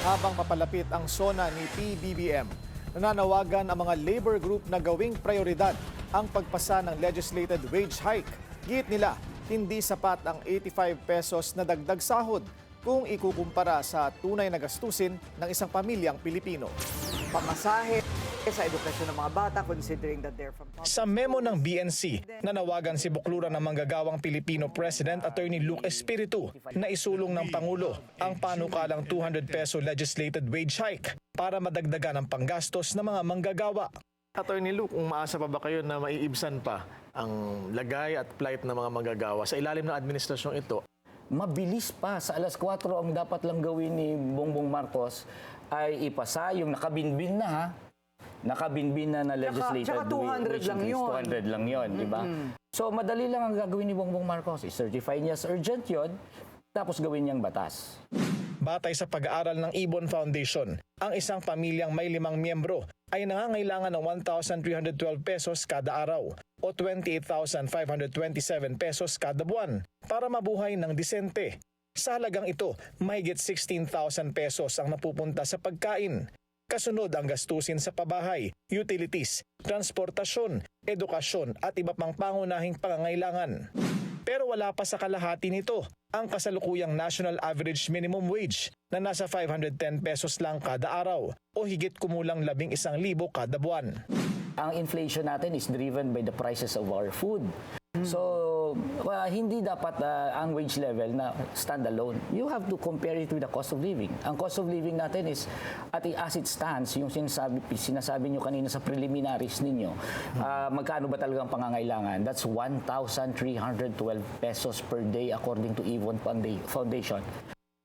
Habang papalapit ang SONA ni PBBM, nananawagan ang mga labor group na gawing prioridad ang pagpasa ng legislated wage hike. Giit nila, hindi sapat ang 85 pesos na dagdag sahod kung ikukumpara sa tunay na gastusin ng isang pamilyang Pilipino. Pamasahe sa edukasyon ng mga bata considering that they're from... Sa memo ng BNC, nanawagan si Bukluran ng manggagawang Pilipino President Attorney Luke Espiritu na isulong ng Pangulo ang panukalang 200 peso legislated wage hike para madagdagan ang panggastos ng mga manggagawa. Attorney Luke, umaasa pa ba kayo na maiibsan pa ang lagay at plight ng mga manggagawa sa ilalim ng administrasyong ito? Mabilis pa. Sa alas 4 ang dapat lang gawin ni Bongbong Marcos ay ipasa yung nakabinbin na ha. Nakabinbin na legislated Tsaka 200 lang yun. 200 lang yun, di ba? So madali lang ang gagawin ni Bongbong Marcos. I-certify niya as urgent yun, tapos gawin niyang batas. Batay sa pag-aaral ng Ibon Foundation, ang isang pamilyang may 5 miyembro ay nangangailangan ng 1,312 pesos kada araw o 28,527 pesos kada buwan para mabuhay ng disente. Sa halagang ito, mahigit 16,000 pesos ang napupunta sa pagkain. Kasunod ang gastusin sa pabahay, utilities, transportasyon, edukasyon at iba pang pangunahing pangangailangan. Pero wala pa sa kalahati nito ang kasalukuyang National Average Minimum Wage na nasa 510 pesos lang kada araw o higit kumulang 11,000 kada buwan. Ang inflation natin is driven by the prices of our food. So, hindi dapat ang wage level na stand alone. You have to compare it with the cost of living. Ang cost of living natin is, as it stands, yung sinasabi nyo kanina sa preliminaries ninyo, magkano ba talagang pangangailangan? That's 1,312 pesos per day according to Ibon Foundation.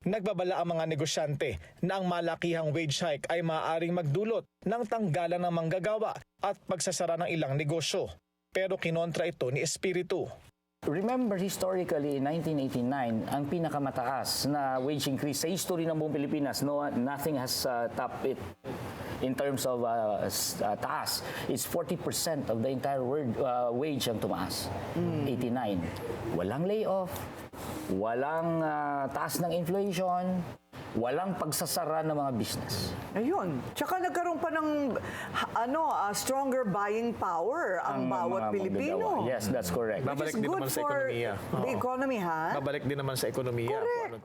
Nagbabala ang mga negosyante na ang malakihang wage hike ay maaaring magdulot ng tanggalan ng manggagawa at pagsasara ng ilang negosyo. Pero kinontra ito ni Espiritu. Remember, historically, in 1989, ang pinakamataas na wage increase sa history ng buong Pilipinas, nothing has topped it in terms of taas. It's 40% of the entire wage ang tumaas. 89. Walang layoff, walang taas ng inflation, walang pagsasara ng mga business. Ayun. Tsaka nagkaroon pa ng stronger buying power ang bawat mga Pilipino. manggagawa. Yes, that's correct. Babalik Which is din good naman sa for ekonomiya. the economy, ha? Babalik din naman sa ekonomiya. Correct.